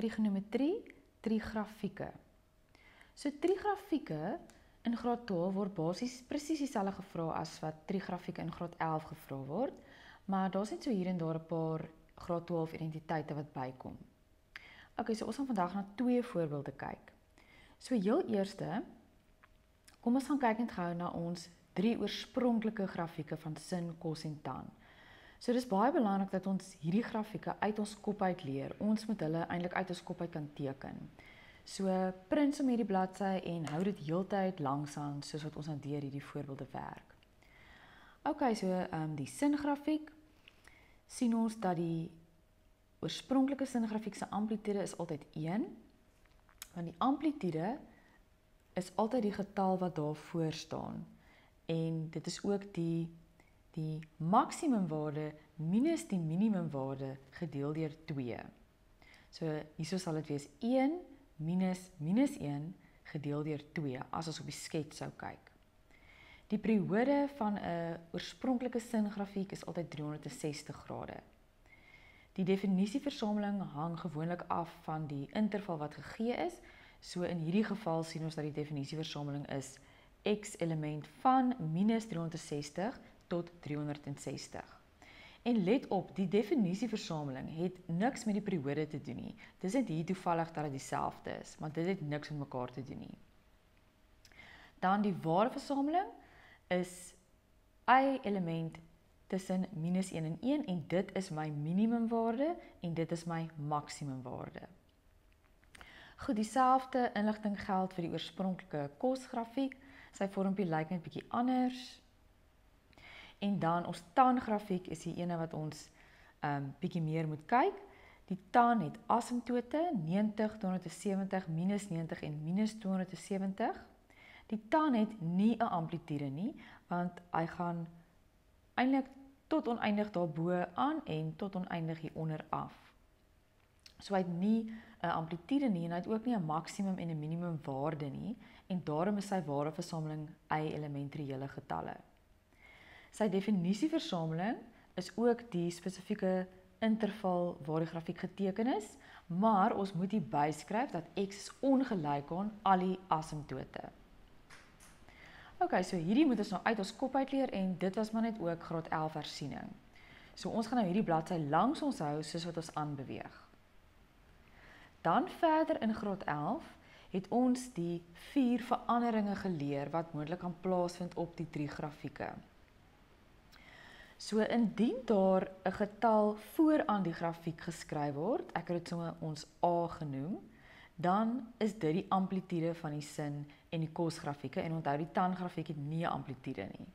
trigonometrie, trigrafieke. So trigrafieke in graad 12 word basies presies dieselfde gevra as wat trigrafieke in graad 11 gevra word, maar daar's net so hier en daar 'n paar graad 12 identiteite wat bykom. Okay, so ons gaan vandag na 2 voorbeelde kyk. So heel eerste, kom ons gaan kyk net gou na ons 3 oorspronklike grafieke van sin, kos en tan. So dis baie belangrik dat ons hierdie grafieke uit ons kop uit leer. Ons moet hulle eintlik uit ons kop uit kan teken. So print sommer hierdie bladsy en hou dit heeltyd langs aan soos wat ons aan deur hierdie voorbeelde werk. Okay, so die singrafiek sien ons dat die oorspronklike singrafiek se amplitude is altyd 1, want die amplitude is altyd die getal wat daar voor staan. En dit is ook die maksimumwaarde minus die minimumwaarde gedeel deur 2. So hierso sal dit wees 1 minus 1 gedeel deur 2 as ons op die skets sou kyk. Die periode van 'n oorspronklike singrafiek is altyd 360 grade. Die definisieversameling hang gewoonlik af van die interval wat gegee is. So in hierdie geval sien ons dat die definisieversameling is x element van minus 360 tot 360. En let op, die definisieversameling het niks met die periode te doen nie. Dis net hier toevallig dat dit dieselfde is, maar dit het niks met mekaar te doen nie. Dan die waardeversameling is y element tussen minus 1 en 1 en dit is my minimumwaarde en dit is my maksimumwaarde. Goed, dieselfde inligting geld vir die oorspronklike kosgrafiek. Sy vormpie lyk net bietjie anders. En dan ons tangrafiek is die ene wat ons bietjie meer moet kyk. Die tan het asymptote 90, 270, minus 90 en minus 270. Die tan het nie 'n amplitude nie, want hy gaan eintlik tot oneindig daarbo aan en tot oneindig hieronder af. So hy het nie 'n amplitude nie en hy het ook nie 'n maksimum en 'n minimum waarde nie en daarom is sy waardeversameling y element reële getalle. Sy definisieversameling is ook die spesifieke interval waar die grafiek geteken is, maar ons moet hier byskryf dat x is ongelyk aan al die asymptote. Okay, so hierdie moet ons nou uit ons kop uitleer en dit was maar net ook graad 11 hersiening. So ons gaan nou hierdie bladsy langs ons hou soos wat ons aanbeweeg. Dan verder in graad 11 het ons die 4 veranderinge geleer wat moontlik kan plaasvind op die 3 grafieke. So indien daar 'n getal vooraan die grafiek geskryf word, ek het dit sommer ons A genoem, dan is dit die amplitude van die sin en die kosgrafieke en onthou die tangrafiek het nie 'n amplitude nie.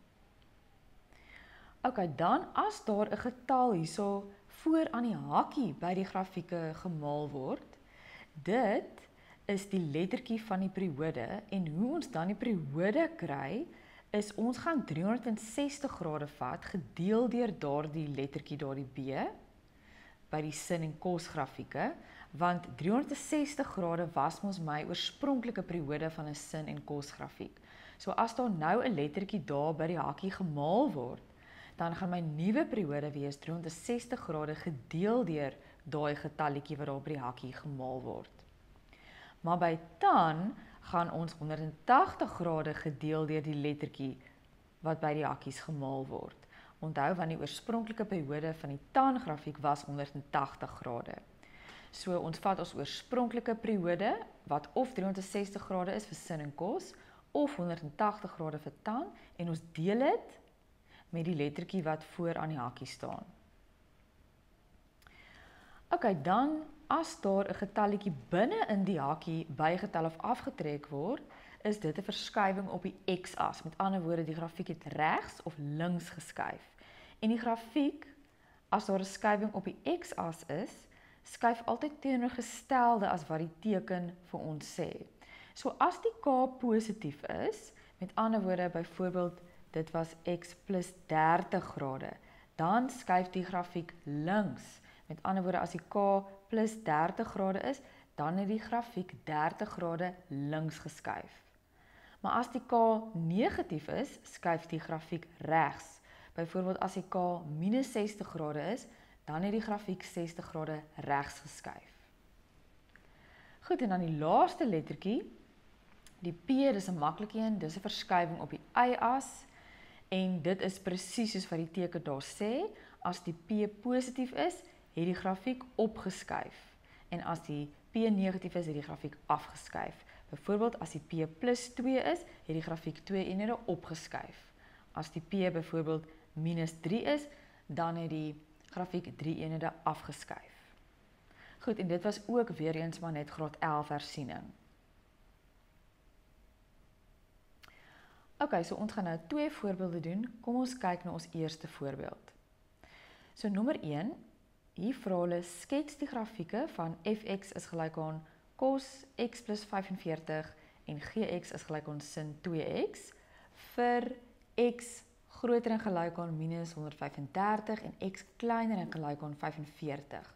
Okay, dan as daar 'n getal hierso voor aan die hakkie by die grafieke gemaal word, dit is die lettertjie van die periode en hoe ons dan die periode kry, is ons gaan 360 grade vat, gedeel deur daardie lettertjie, daardie B, by die sin en kos grafieke, want 360 grade was mos my oorspronklike periode van 'n sin en kos grafiek. So as daar nou 'n lettertjie daar by die hakkie gemaal word, dan gaan my nuwe periode wees 360 grade gedeel deur daai getalletjie wat daar by die hakkie gemaal word. Maar by tan gaan ons 180 grade gedeel deur die lettertjie wat by die hakkies gemaal word. Onthou, want die oorspronklike periode van die tangrafiek was 180 grade. So ons vat ons oorspronklike periode, wat of 360 grade is vir sin en kos, of 180 grade vir tan, en ons deel dit met die lettertjie wat voor aan die hakkie staan. Okay, dan as daar 'n getalletjie binne in die hakkie bygetel of afgetrek word, is dit 'n verskuiwing op die x-as. Met ander woorde, die grafiek het regs of links geskuif. En die grafiek, as daar 'n skuiwing op die x-as is, skuif altyd teenoorgestelde as wat die teken vir ons sê. So as die k positief is, met ander woorde, byvoorbeeld dit was x plus 30 grade, dan skuif die grafiek links. Met ander woorde, as die k plus 30 grade is, dan het die grafiek 30 grade links geskuif. Maar as die k negatief is, skuif die grafiek regs. Byvoorbeeld as die k minus 60 grade is, dan het die grafiek 60 grade regs geskuif. Goed, en dan die laaste lettertjie, die P, dis 'n maklike een, dis 'n verskywing op die y-as, en dit is presies soos wat die teken daar sê, as die P positief is, het die grafiek opgeskuif, en as die P negatief is, het die grafiek afgeskuif. Byvoorbeeld, as die P plus 2 is, het die grafiek 2 eenhede opgeskuif. As die P byvoorbeeld minus 3 is, dan het die grafiek 3 eenhede afgeskuif. Goed, en dit was ook weer eens maar net graad 11 hersiening. Ok, so ons gaan nou 2 voorbeelde doen. Kom ons kyk na ons eerste voorbeeld. So nommer 1, hier vra hulle skets die grafieke van fx is gelyk aan cos x plus 45 en gx is gelyk aan sin 2x vir x groter en gelyk aan minus 135 en x kleiner en gelyk aan 45.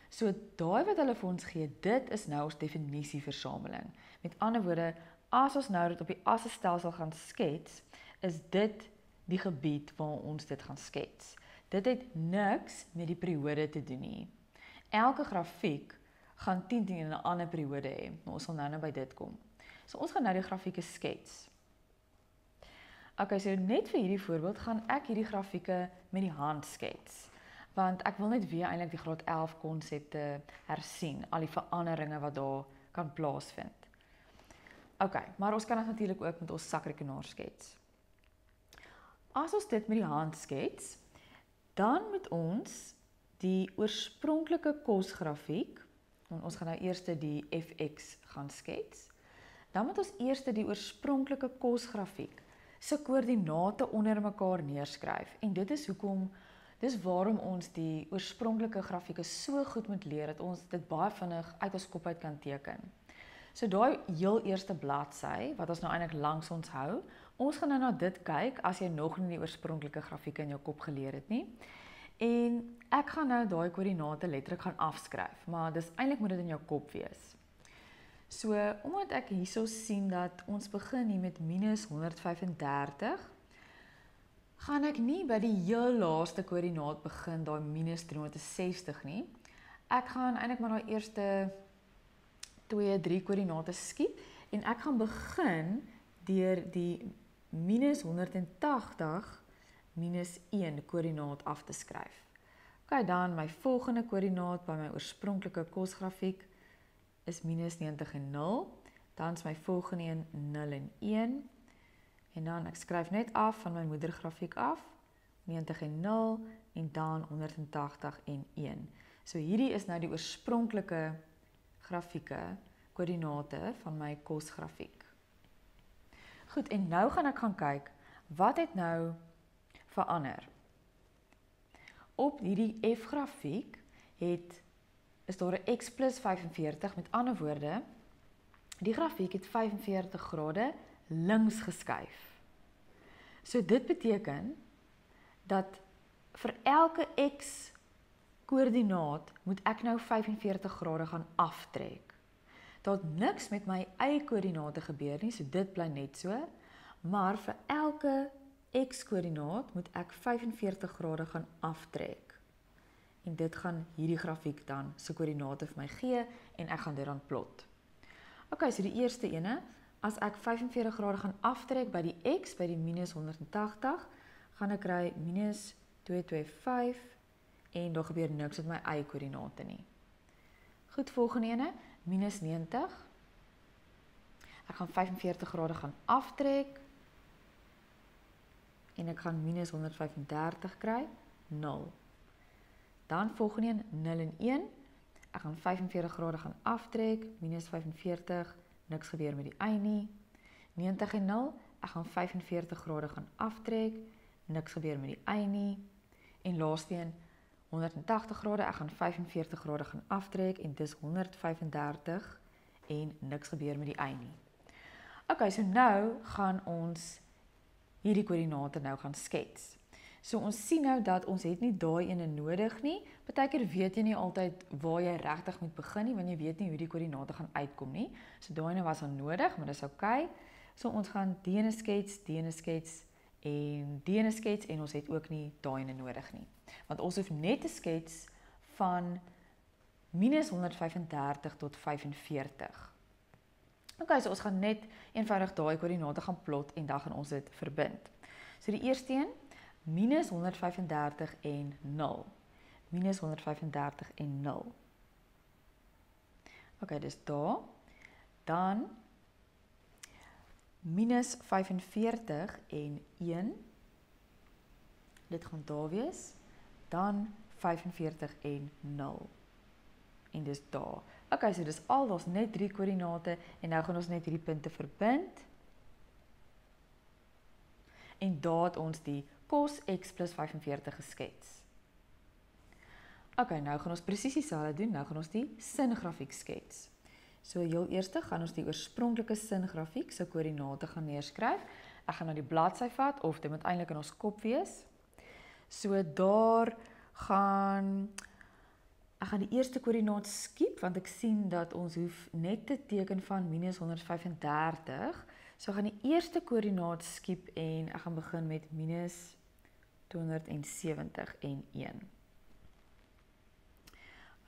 So daai wat hulle vir ons gee, dit is nou ons definisieversameling. Met ander woorde, as ons nou dit op die assestelsel gaan skets, is dit die gebied waar ons dit gaan skets. Dit het niks met die periode te doen nie. Elke grafiek gaan 10 in 'n ander periode hê, maar ons sal nou by dit kom. So ons gaan nou die grafieke skets. Ok, so net vir hierdie voorbeeld gaan ek hierdie grafieke met die hand skets. Want ek wil net weer eintlik die graad 11 konsepte hersien, al die veranderinge wat daar kan plaasvind. Ok, maar ons kan dit natuurlik ook met ons sakrekenaar skets. As ons dit met die hand skets, dan moet ons die oorspronklike kosgrafiek, ons gaan nou eers die fx gaan skets, dan moet ons eers die oorspronklike kosgrafiek se koördinate onder mekaar neerskryf. En dit is waarom ons die oorspronklike grafieke so goed moet leer, dat ons dit baie vinnig uit ons kop uit kan teken. So daai heel eerste bladsy, wat ons nou eintlik langs ons hou, ons gaan nou na dit kyk, as jy nog nie die oorspronklike grafieke in jou kop geleer het nie. En ek gaan nou daai koördinate letterlik gaan afskryf, maar dis eintlik moet dit in jou kop wees. So, omdat ek hierso sien dat ons begin hier met minus 135, gaan ek nie by die heel laaste koördinaat begin, daai minus 360 nie. Ek gaan eintlik maar daai eerste 2, 3 koördinate skiet, en ek gaan begin deur die minus 180 minus 1 koördinaat af te skryf. Ok, dan my volgende koördinaat by my oorspronklike kosgrafiek is minus 90 en 0, dan is my volgende een 0 en 1, en dan ek skryf net af van my moedergrafiek af, 90 en 0, en dan 180 en 1. So hierdie is nou die oorspronklike grafieke, koördinate van my kosgrafiek. Goed, en nou gaan ek gaan kyk, wat het nou verander? Op hierdie F-grafiek is daar 'n x plus 45, met ander woorde, die grafiek het 45 grade links geskuif. So dit beteken, dat vir elke x koördinaat moet ek nou 45 grade gaan aftrek. Daar het niks met my y-koördinate gebeur nie, so dit bly net so, maar vir elke x-koördinaat moet ek 45 grade gaan aftrek. En dit gaan hierdie grafiek dan se koördinate vir my gee, en ek gaan dit dan plot. Ok, so die eerste ene, as ek 45 grade gaan aftrek by die x, by die minus 180, gaan ek kry minus 225, en daar gebeur niks met my y-koördinate nie. Goed, volgende ene, minus 90. Ek gaan 45 grade gaan aftrek, en ek gaan minus 135 kry, 0. Dan volgende een, 0 en 1. Ek gaan 45 grade gaan aftrek, minus 45, niks gebeur met die y nie. 90 en 0, ek gaan 45 grade gaan aftrek, niks gebeur met die y nie. En laaste een, 180 grade, ek gaan 45 grade gaan aftrek, en dis 135, en niks gebeur met die y nie. Ok, so nou gaan ons hierdie koördinate nou gaan skets. So ons sien nou dat ons het nie daai ene nodig nie. Partykeer weet jy nie altyd waar jy regtig moet begin nie, want jy weet nie hoe die koördinate gaan uitkom nie. So daai ene was dan nodig, maar dis ok. So ons gaan die ene skets, die ene skets en die ene skets, en ons het ook nie daai ene nodig nie. Want ons hoef net te skets van minus 135 tot 45. Ok, so ons gaan net eenvoudig daai koördinate gaan plot en dan gaan ons dit verbind. So die eerste een, minus 135 en 0. Minus 135 en 0. Ok, dus daar. Dan minus 45 en 1. Dit gaan daar wees. Dan 45 en 0. En dis daar. Ok, so dis al, daar's net 3 koördinate en nou gaan ons net hierdie punte verbind. En daar het ons die cos x plus 45 geskets. Ok, nou gaan ons presies dieselfde doen, nou gaan ons die singrafiek skets. So heel eerste gaan ons die oorspronklike singrafiek se koördinate gaan neerskryf. Ek gaan nou die bladsy vat of dit moet eintlik in ons kop wees. So daar gaan ek gaan die eerste koördinaat skiep want ek sien dat ons hoef net te teken van minus 135. So ek gaan die eerste koördinaat skiep en ek gaan begin met minus 270 en 1.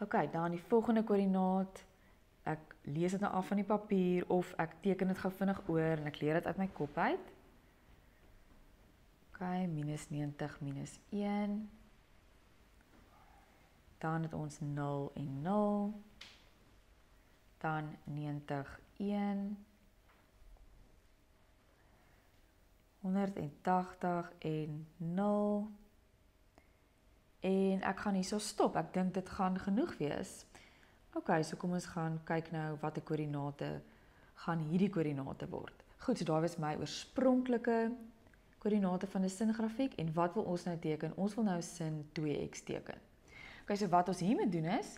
Ok, dan die volgende koördinaat. Ek lees dit nou af van die papier of ek teken dit gou vinnig oor en ek leer dit uit my kop uit. Ok, minus 90 minus 1. Dan het ons 0 en 0. Dan 90 1. 180 en 0. En ek gaan hierso stop. Ek dink dit gaan genoeg wees. Ok, so kom ons gaan kyk nou wat die koördinate gaan hierdie koördinate word. Goed, so daar was my oorspronklike koördinate van die singrafiek en wat wil ons nou teken? Ons wil nou sin 2x teken. Ok, so wat ons hier moet doen is,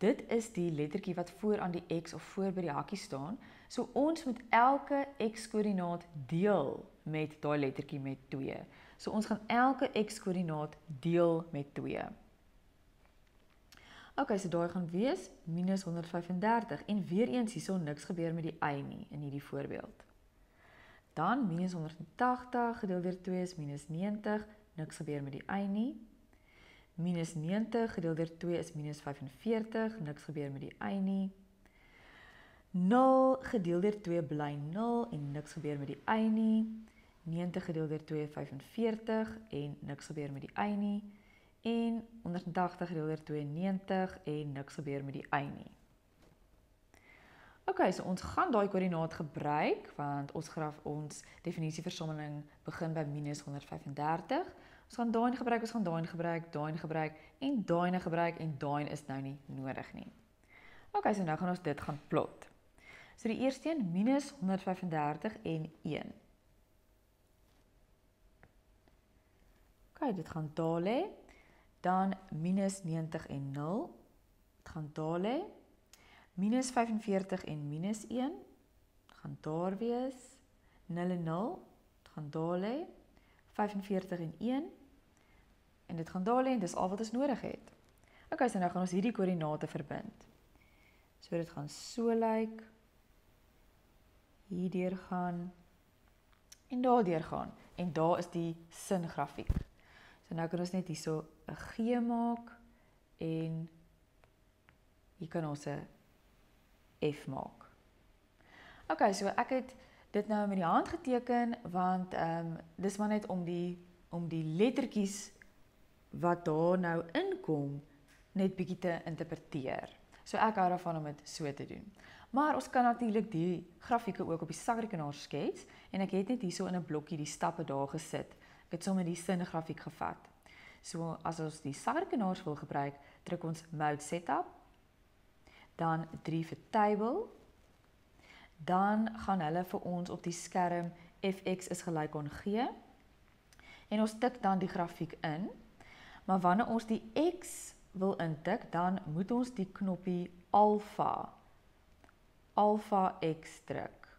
dit is die lettertjie wat voor aan die x of voor by die hakkie staan. So ons moet elke x-koördinaat deel met daai lettertjie met 2. So ons gaan elke x-koördinaat deel met 2. Ok, so daar gaan wees minus 135 en weer eens hierso niks gebeur met die y nie in hierdie voorbeeld. Dan minus 180 gedeel deur 2 is minus 90, niks gebeur met die y nie. Minus 90 gedeel deur 2 is minus 45, niks gebeur met die y nie. 0 gedeel deur 2 bly 0 en niks gebeur met die y nie. 90 gedeel deur 2 45 en niks gebeur met die y nie. En 180 gedeel deur 2 90 en niks gebeur met die y nie. Ok, so ons gaan daai koördinaat gebruik, want ons definisieversameling begin by minus 135. Ons gaan daai gebruik, ons gaan daai gebruik, daai gebruik en daai gebruik en daai is nou nie nodig nie. Ok, so nou gaan ons dit gaan plot. So die eerste een, minus 135 en 1. Ok, dit gaan daar lê. Dan minus 90 en 0. Dit gaan daar lê. Minus 45 en minus 1. Dit gaan daar wees. 0 en 0. Dit gaan daar lê. 45 en 1. En dit gaan daar lê en dis al wat ons nodig het. Ok, so nou gaan ons hierdie koördinate verbind. So dit gaan so lyk. Hierdeur gaan. En daardeur gaan. En daar is die singrafiek. So nou kan ons net hierso 'n G maak en hier kan ons 'n F maak. Ok, so ek het dit nou met die hand geteken want dis maar net om die lettertjies wat daar nou inkom net bietjie te interpreteer. So ek hou daarvan om dit so te doen. Maar ons kan natuurlik die grafieke ook op die sakrekenaar skets en ek het net hierso in 'n blokkie die stappe daar gesit. Ek het sommer die singrafiek gevat. So as ons die sakrekenaars wil gebruik, druk ons mode setup, dan 3 vir table, dan gaan hulle vir ons op die skerm fx is gelyk aan g, en ons tik dan die grafiek in, maar wanneer ons die x wil intik, dan moet ons die knoppie alpha x druk.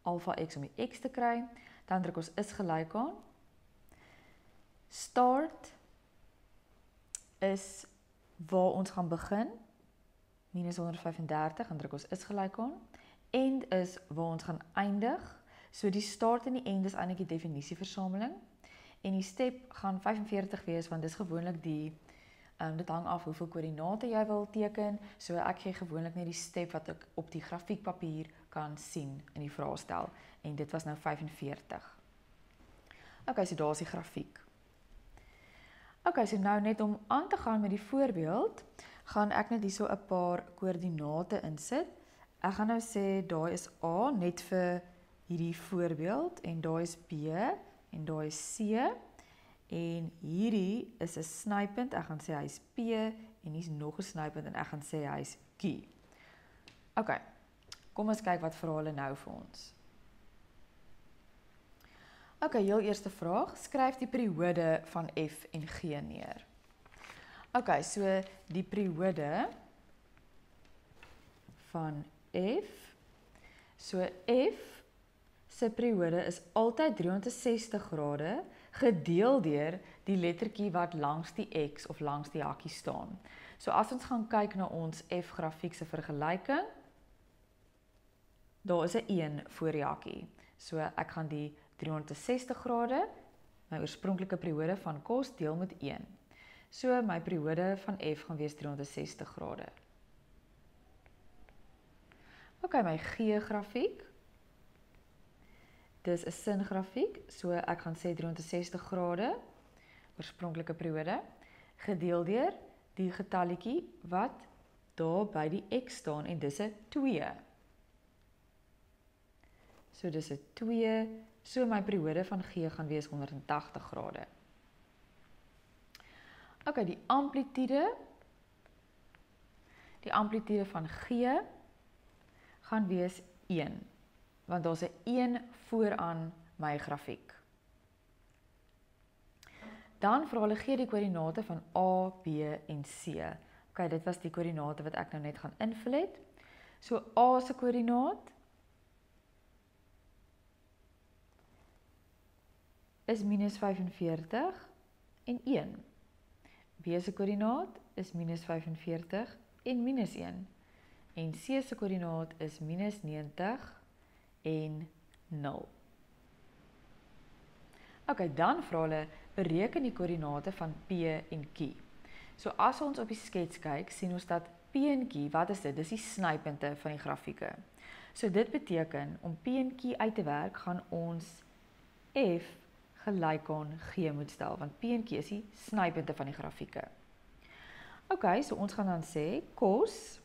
Alpha x om die x te kry, dan druk ons is gelyk aan. Start is waar ons gaan begin, minus 135, dan druk ons is gelyk aan. End is waar ons gaan eindig, so die start en die end is eintlik die definisieversameling. En die step gaan 45 wees, want dis gewoonlik die Dit hang af hoeveel koördinate jy wil teken, so ek gee gewoonlik net die step wat ek op die grafiekpapier kan sien in die vraestel, en dit was nou 45. Ok, so daar is die grafiek. Ok, so nou net om aan te gaan met die voorbeeld, gaan ek net hierso 'n paar koördinate insit. Ek gaan nou sê, daar is A, net vir hierdie voorbeeld, en daar is B, en daar is C, en hierdie is 'n snypunt, ek gaan sê hy is P, en hier is nog 'n snypunt, en ek gaan sê hy is Q. Ok, kom ons kyk wat vra hulle nou vir ons. Ok, heel eerste vraag, skryf die periode van F en G neer. Ok, so die periode van F, so F se periode is altyd 360 grade gedeel deur die lettertjie wat langs die X of langs die hakkie staan. So as ons gaan kyk na ons F grafiek se vergelyking, daar is 'n 1 voor die hakkie. So ek gaan die 360 grade, my oorspronklike periode van cos deel met 1. So my periode van F gaan wees 360 grade. Ok, my G grafiek. Dis 'n singrafiek, so ek gaan sê 360 grade, oorspronklike periode, gedeel deur die getalletjie wat daar by die X staan, en dis 'n 2. So dis 'n 2, so my periode van G gaan wees 180 grade. Ok, die amplitude van G gaan wees 1, want daar's 'n 1 vooraan my grafiek. Dan vra hulle gee die koördinate van A, B en C. Ok, dit was die koördinate wat ek nou net gaan invul het. So A se koördinaat is minus 45 en 1. B se koördinaat is minus 45 en minus 1. En C se koördinaat is minus 90 en 0. Ok, dan vra hulle bereken die koördinate van P en Q. So as ons op die skets kyk, sien ons dat P en Q, wat is dit? Dis die snypunte van die grafieke. So dit beteken, om P en Q uit te werk, gaan ons F gelyk aan G moet stel, want P en Q is die snypunte van die grafieke. Ok, so ons gaan dan sê, cos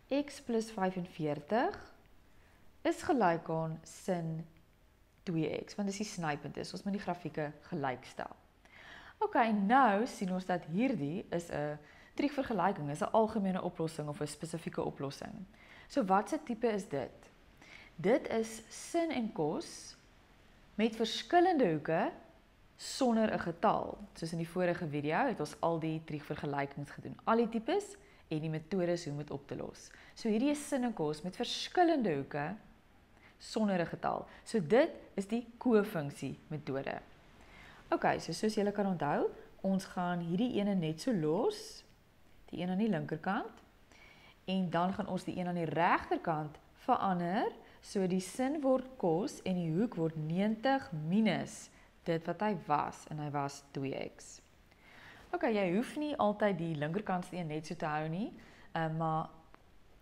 x plus 45 is gelyk aan sin 2x, want dis die snypunt is, ons moet die grafieke gelyk stel. Ok, nou sien ons dat hierdie is 'n triekvergelyking, is 'n algemene oplossing of 'n spesifieke oplossing. So wat se tipe is dit? Dit is sin en cos met verskillende hoeke sonder 'n getal. Soos in die vorige video het ons al die triekvergelykings gedoen, al die tipes en die metodes hoe om dit op te los. So hierdie is sin en cos met verskillende hoeke sonder 'n getal. So dit is die kofunksie metode. Ok, so soos julle kan onthou, ons gaan hierdie ene net so los, die een aan die linkerkant, en dan gaan ons die een aan die regterkant verander, so die sin word cos en die hoek word 90 minus dit wat hy was, en hy was 2x. Ok, jy hoef nie altyd die linkerkantste een net so te hou nie, maar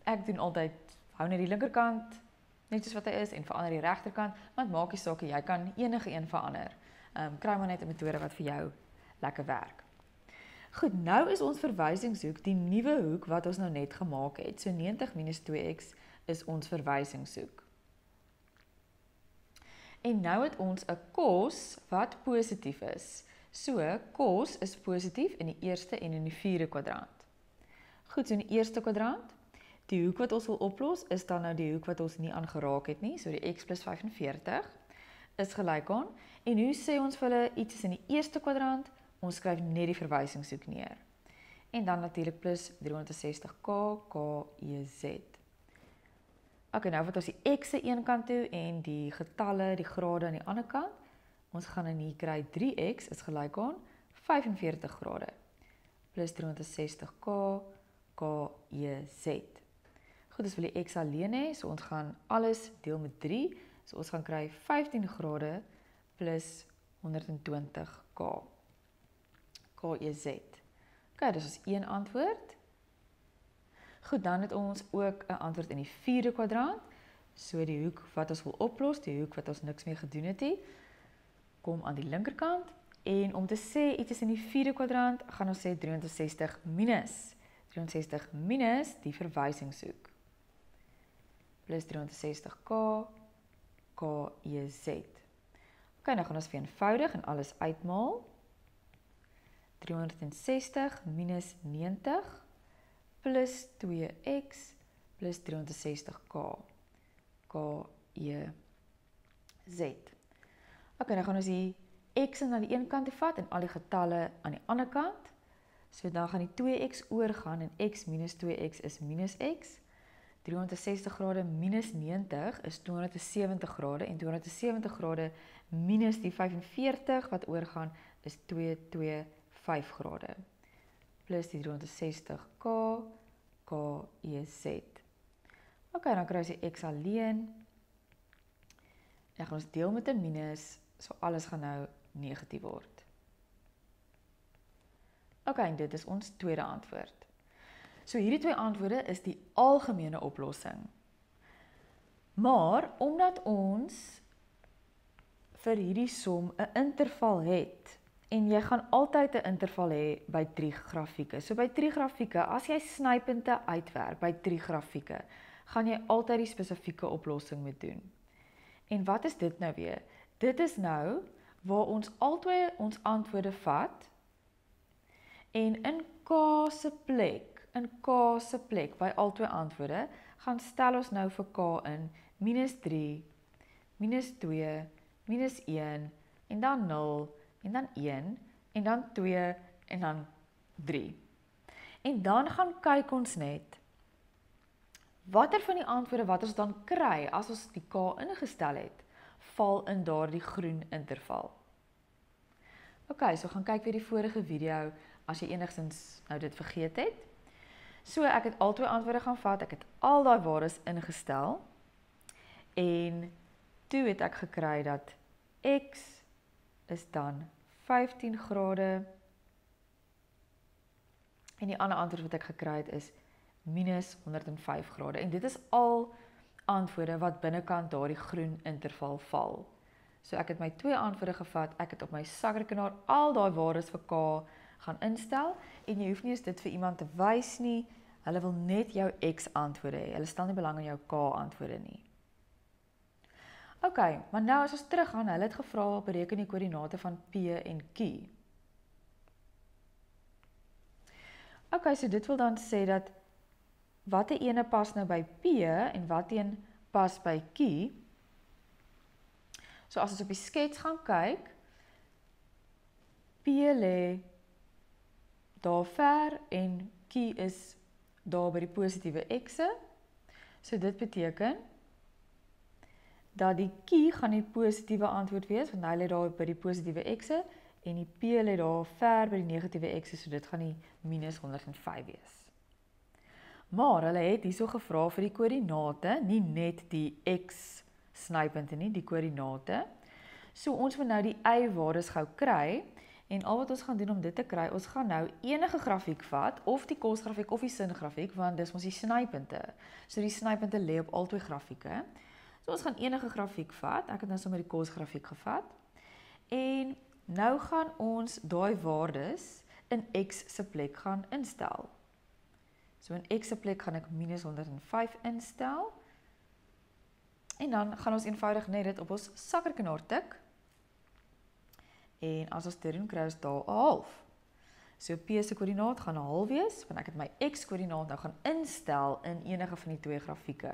ek doen altyd, hou net die linkerkant, net soos wat hy is, en verander die regterkant, want maak nie saak, jy kan enige een verander. Kry maar net 'n metode wat vir jou lekker werk. Goed, nou is ons verwysingshoek die nuwe hoek wat ons nou net gemaak het. So 90 minus 2x is ons verwysingshoek. En nou het ons 'n cos wat positief is. So, cos is positief in die eerste en in die vierde kwadrant. Goed, so in die eerste kwadrant, die hoek wat ons wil oplos, is dan nou die hoek wat ons nie aangeraak het nie, so die x plus 45, is gelyk aan, en hoe sê ons vir hulle iets is in die eerste kwadrant, ons skryf net die verwysingshoek neer. En dan natuurlik plus 360k, k, e, z. Ok, nou wat ons die x aan een kant toe, en die getalle, die grade aan die ander kant, ons gaan in hier kry 3x is gelyk aan 45 grade, plus 360k, k, e, z. Goed, ons wil die x alleen hê, so ons gaan alles deel met 3, so ons gaan kry 15 grade plus 120k, k, e, z. OK, dis ons een antwoord. Goed, dan het ons ook 'n antwoord in die 4de kwadrant. So die hoek wat ons wil oplos, die hoek wat ons niks mee gedoen het nie, kom aan die linkerkant. En om te sê iets is in die 4de kwadrant, gaan ons sê 360 minus. 360 minus die verwysingshoek. Plus 360k, KEZ. OK, nou gaan ons vereenvoudig en alles uitmaal. 360 minus 90 plus 2x plus 360k, KEZ. OK, nou gaan ons die x aan die een kant vat en al die getalle aan die ander kant. So dan gaan die 2x oorgaan en x minus 2x is minus x. 360 grade minus 90 is 270 grade en 270 grade minus die 45 wat oorgaan is 225 grade. Plus die 360k, KEZ. OK, dan kry ons die x alleen. Dan gaan ons deel met 'n minus, so alles gaan nou negatief word. OK, en dit is ons tweede antwoord. So hierdie twee antwoorde is die algemene oplossing. Maar omdat ons vir hierdie som 'n interval het, en jy gaan altyd 'n interval hê by trigrafieke. So by trigrafieke, as jy snypunte uitwerk by trigrafieke, gaan jy altyd die spesifieke oplossing moet doen. En wat is dit nou weer? Dit is nou waar ons albei ons antwoorde vat en in k se plek by albei antwoorde gaan stel ons nou vir k in minus 3, minus 2, minus 1 en dan 0 en dan 1 en dan 2 en dan 3. En dan gaan kyk ons net watter van die antwoorde wat ons dan kry as ons die k ingestel het, val in daardie groen interval. OK, so gaan kyk weer die vorige video as jy enigstens nou dit vergeet het. So ek het albei antwoorde gaan vat, ek het al daai waardes ingestel en toe het ek gekry dat x is dan 15 grade en die ander antwoord wat ek gekry het is minus 105 grade. En dit is al antwoorde wat binnekant daardie groen interval val. So ek het my twee antwoorde gevat, ek het op my sakrekenaar al daai waardes vir k gaan instel en jy hoef nie eens dit vir iemand te wys nie, hulle wil net jou x antwoorde hê, hulle stel nie belang in jou k antwoorde nie. OK, maar nou as ons teruggaan, hulle het gevra bereken die koördinate van P en Q. OK, so dit wil dan sê dat watter ene pas nou by P en watter een pas by Q. So as ons op die skets gaan kyk, P lê daar ver en Q is daar by die positiewe x'e. So dit beteken dat die Q gaan die positiewe antwoord wees, want hy lê daar by die positiewe x'e en die P lê daar ver by die negatiewe x'e, so dit gaan die minus 105 wees. Maar hulle het hierso gevra vir die koördinate, nie net die x snypunte nie, die koördinate. So ons moet nou die y-waardes gou kry en al wat ons gaan doen om dit te kry, ons gaan nou enige grafiek vat, of die kosgrafiek of die singrafiek, want dis ons die snypunte. So die snypunte lê op albei grafieke. So ons gaan enige grafiek vat, ek het nou sommer die kosgrafiek gevat, en nou gaan ons daai waardes in x se plek gaan instel. So in x se plek gaan ek minus 105 instel, en dan gaan ons eenvoudig net dit op ons sakrekenaar tik, en as ons dit doen, kry ons daar 'n half. So P se koördinaat gaan 'n half wees, want ek het my x koördinaat nou gaan instel in enige van die twee grafieke.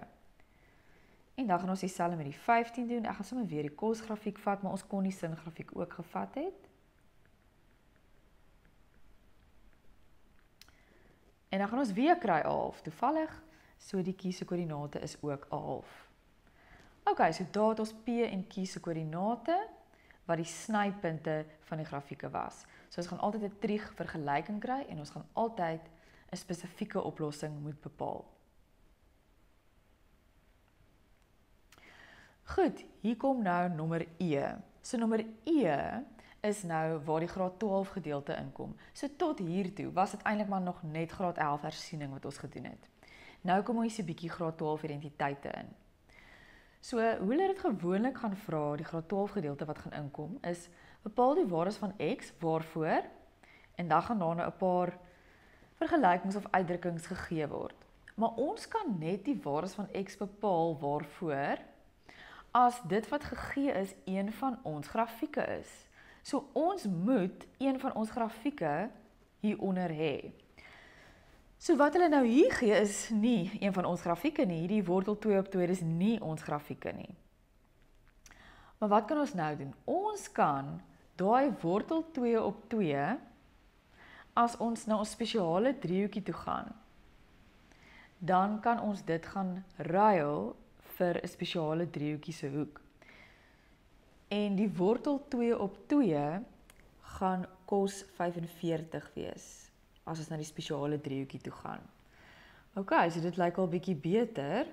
En dan gaan ons dieselfde met die 15 doen. Ek gaan sommer weer die kosgrafiek vat, maar ons kon die singrafiek ook gevat het. En dan gaan ons weer kry 'n half, toevallig, so die Q se koördinate is ook 'n half. OK, so daar het ons P en Q se koördinate, wat die snypunte van die grafieke was. So ons gaan altyd 'n triegvergelyking kry, en ons gaan altyd 'n spesifieke oplossing moet bepaal. Goed, hier kom nou nommer E. So nommer E is nou waar die graad 12 gedeelte inkom. So tot hiertoe was dit eintlik maar nog net graad 11 hersiening wat ons gedoen het. Nou kom ons 'n bietjie graad 12 identiteite in. So hoe hulle dit gewoonlik gaan vra, die graad 12 gedeelte wat gaan inkom, is bepaal die waardes van x waarvoor en dan gaan daar nou 'n paar vergelykings of uitdrukkings gegee word. Maar ons kan net die waardes van x bepaal waarvoor as dit wat gegee is een van ons grafieke is. So ons moet een van ons grafieke hieronder hê. So wat hulle nou hier gee is nie een van ons grafieke nie, hierdie wortel 2 op 2 is nie ons grafieke nie. Maar wat kan ons nou doen? Ons kan daai wortel 2 op 2, as ons na ons spesiale driehoekie toe gaan, dan kan ons dit gaan ruil vir 'n spesiale driehoekie se hoek. En die wortel 2 op 2 gaan kos 45 wees, as ons na die spesiale driehoekie toe gaan. Ok, so dit lyk al bietjie beter.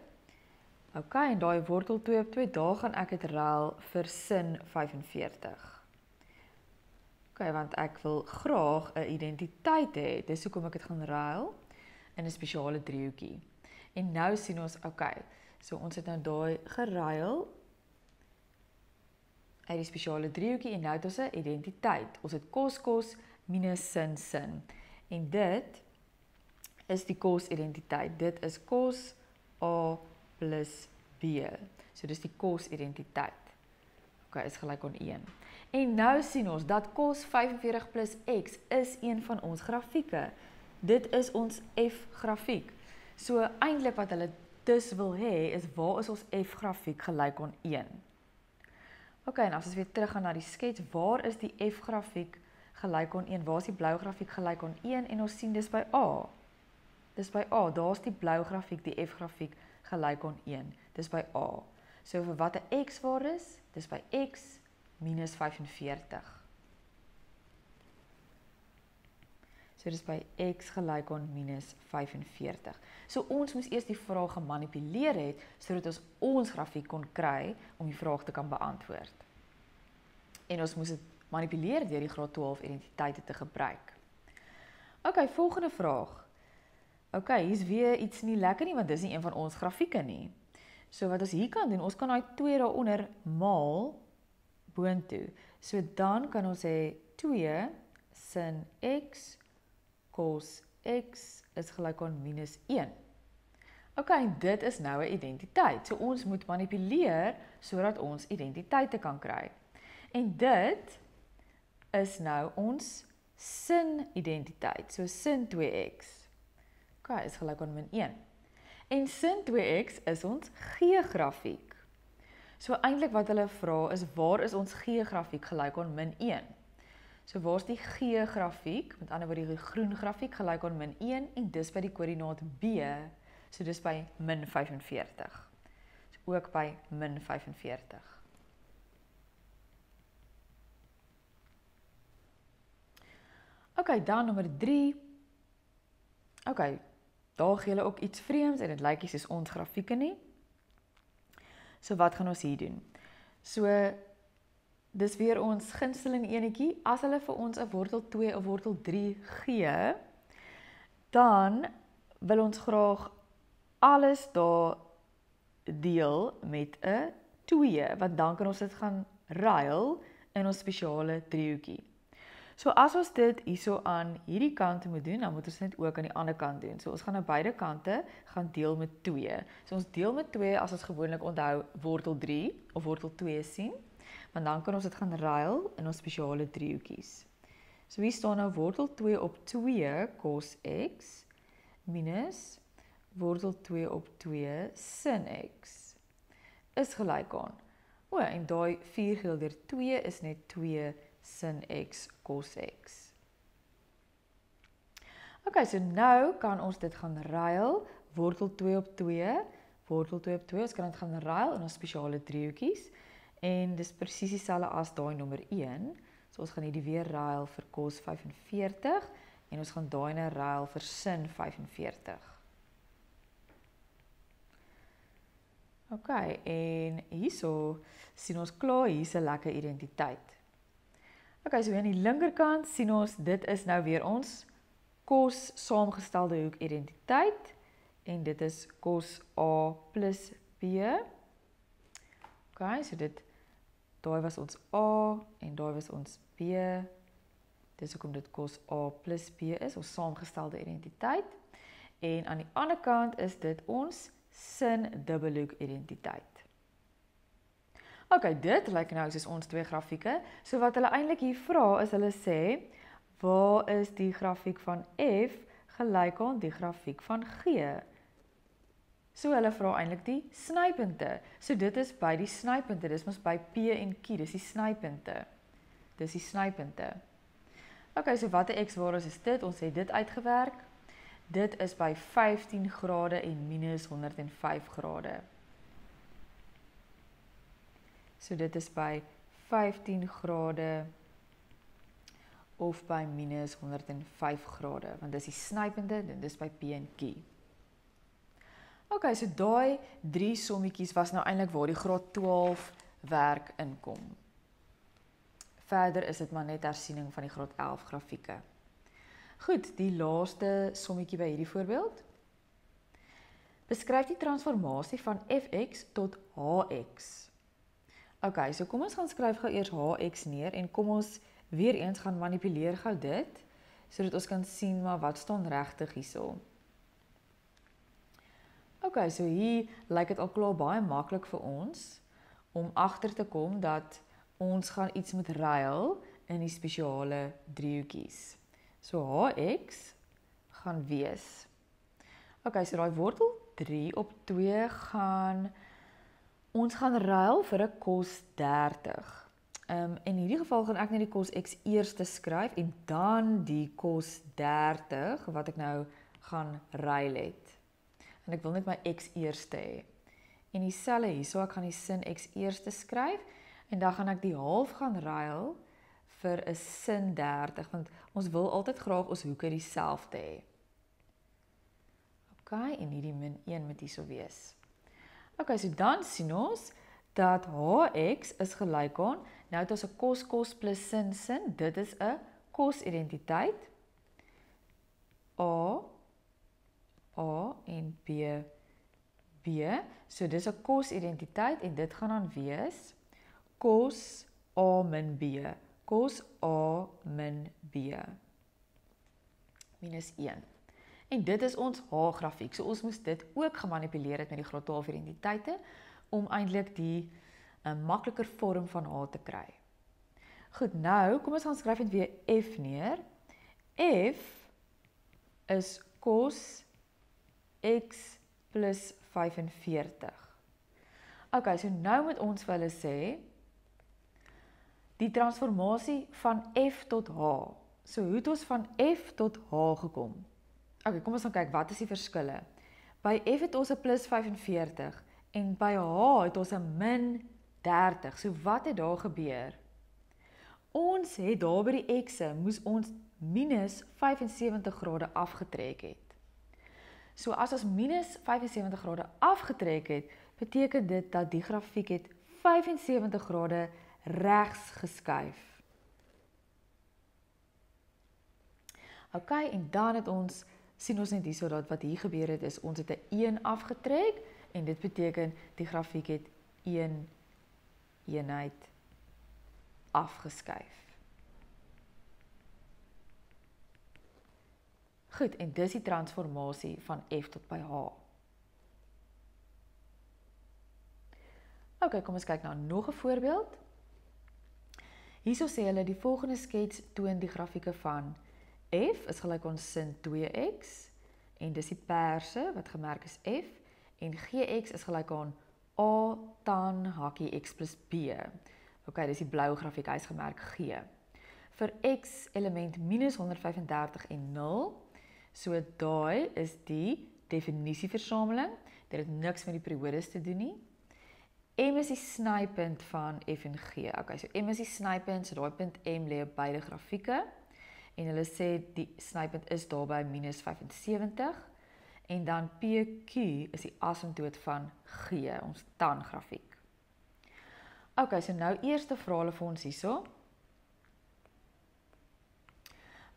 Ok, en daai wortel 2 op 2, daar gaan ek dit ruil vir sin 45. Ok, want ek wil graag 'n identiteit hê, dis hoekom ek dit gaan ruil in 'n spesiale driehoekie. En nou sien ons, ok, so ons het nou daai geruil uit die spesiale driehoekie en nou het ons 'n identiteit. Ons het kos minus sin. En dit is die kos identiteit. Dit is kos A plus B. So dis die kos identiteit. Ok, is gelyk aan 1. En nou sien ons dat kos 45 plus x is een van ons grafieke. Dit is ons F-grafiek. So eintlik wat hulle dus wil hê is waar is ons F-grafiek gelyk aan 1. Ok, en as ons weer terug gaan na die skets, waar is die F-grafiek gelyk aan 1? Waar is die blou grafiek gelyk aan 1? En ons sien dis by A. Dis by A, daar is die blou grafiek, die F-grafiek gelyk aan 1. Dis by A. So vir wat 'n x waar is, dis by x minus 45. So dis by x gelyk aan minus 45. So ons moes eers die vraag gemanipuleer het, sodat ons grafiek kon kry om die vraag te kan beantwoord. En ons moes dit manipuleer deur die graad 12 identiteite te gebruik. Ok, volgende vraag. Ok, hier is weer iets nie lekker nie, want dis nie een van ons grafieke nie. So wat ons hier kan doen, ons kan daai 2 daaronder maal boontoe. So dan kan ons sê 2 sin x cos x is gelyk aan minus 1. Ok, en dit is nou 'n identiteit. So ons moet manipuleer sodat ons identiteite kan kry. En dit is nou ons sin identiteit. So sin 2x. Ok, is gelyk aan min 1. En sin 2x is ons g-grafiek. So eintlik wat hulle vra is, waar is ons g-grafiek gelyk aan min 1? So waar is die g-grafiek, met ander woorde die groen grafiek gelyk aan min 1 en dis by die koördinaat B, so dis by min 45. So ook by min 45. Ok, dan nommer 3. Ok, daar gee hulle ook iets vreemds en dit lyk nie soos ons grafieke nie. So wat gaan ons hier doen? So, dis weer ons gunsteling enetjie. As hulle vir ons 'n wortel 2 of wortel 3 gee, dan wil ons graag alles daar deel met 'n 2, want dan kan ons dit gaan ruil in ons spesiale driehoekie. So as ons dit hierso aan hierdie kant moet doen, dan moet ons net ook aan die ander kant doen. So ons gaan nou beide kante gaan deel met 2. So ons deel met 2 as ons gewoonlik onthou wortel 3 of wortel 2 sien, want dan kan ons dit gaan ruil in ons spesiale driehoekies. So hier staan nou wortel 2 op 2 cos x minus wortel 2 op 2 sin x is gelyk aan. O, en daai 4 gedeel deur 2 is net 2 sin x cos x. Ok, so nou kan ons dit gaan ruil, wortel 2 op 2, wortel 2 op 2, ons kan dit gaan ruil in ons spesiale driehoekies, en dis presies dieselfde as daai nommer 1, so ons gaan hierdie weer ruil vir cos 45, en ons gaan daai nou ruil vir sin 45. Ok, en hierso sien ons klaar hier's 'n lekker identiteit. Okay, so aan die linkerkant sien ons, dit is nou weer ons cos saamgestelde hoek identiteit, en dit is cos A plus B. Okay, so daai was ons A, en daai was ons B. Dis hoekom dit cos A plus B is, ons saamgestelde identiteit. En aan die ander kant is dit ons sin dubbelhoek identiteit. Okay, dit lyk nou soos ons twee grafieke. So wat hulle eintlik hier vra is, hulle sê, waar is die grafiek van F gelyk aan die grafiek van G? So hulle vra eintlik die snypunte. So dit is by die snypunte, dis mos by P en Q, dis die snypunte. Dis die snypunte. Okay, so wat 'n x-waardes is dit? Ons het dit uitgewerk. Dit is by 15 grade en minus 105 grade. So dit is by 15 grade of by minus 105 grade, want dis die snypunte, en dis by P en Q. Okay, so daai 3 sommetjies was nou eintlik waar die graad 12 werk inkom. Verder is dit maar net hersiening van die graad 11 grafieke. Goed, die laaste sommetjie by hierdie voorbeeld. Beskryf die transformasie van fx tot hx. Okay, so kom ons gaan skryf gou eers hx neer, en kom ons weer eens gaan manipuleer gou dit, sodat ons kan sien maar wat staan regtig hierso. Okay, so hier lyk dit al klaar baie maklik vir ons, om agter te kom dat ons gaan iets moet ruil in die spesiale driehoekies. So hx gaan wees. Okay, so daai wortel 3 op 2 ons gaan ruil vir 'n cos 30. In hierdie geval gaan ek net die cos x eers skryf en dan die cos 30 wat ek nou gaan ruil het. En ek wil net my x eerste hê. En dieselfde hierso, ek gaan die sin x eerste skryf en dan gaan ek die half gaan ruil vir 'n sin 30, want ons wil altyd graag ons hoeke dieselfde hê. Okay, en hierdie min 1 moet hierso wees. Okay, so dan sien ons dat hx is gelyk aan, nou het ons 'n cos plus sin, dit is 'n cos identiteit, A en B, so dis 'n cos identiteit en dit gaan dan wees cos A min B, cos A min B, minus 1. En dit is ons H-grafiek, so ons moes dit ook gemanipuleer het met die graad 12 identiteite, om eintlik die makliker vorm van H te kry. Goed, nou, kom ons gaan skryf net weer F neer. F is cos x plus 45. Okay, so nou moet ons vir hulle sê, die transformasie van F tot H. So hoe het ons van F tot H gekom? Okay, kom ons gaan kyk, wat is die verskille? By F het ons 'n plus 45 en by H het ons 'n min 30. So wat het daar gebeur? Ons het daar by die x'e moes ons minus 75 grade afgetrek het. So as ons minus 75 grade afgetrek het, beteken dit dat die grafiek het 75 grade regs geskuif. Okay, en dan het ons sien ons net hierso dat wat hier gebeur het is ons het 'n 1 afgetrek en dit beteken die grafiek het 1 eenheid afgeskuif. Goed, en dis die transformasie van F tot by H. Okay, kom ons kyk na nog 'n voorbeeld. Hierso sê hulle die volgende skets toon die grafieke van F is gelyk aan sin 2x en dis die perse wat gemerk is F en gx is gelyk aan A tan hakkie x plus b. Ok, dis die blou grafiek, hy is gemerk G. Vir x element minus 135 en 0, so daai is die definisieversameling, dit het niks met die periodes te doen nie. M is die snypunt van F en G. Ok, so M is die snypunt, so daai punt M lê op beide grafieke. En hulle sê die snypunt is daarby minus 75. En dan PQ is die asymptoot van G, ons tan grafiek. Ok, so nou eerste vra hulle vir ons hierso.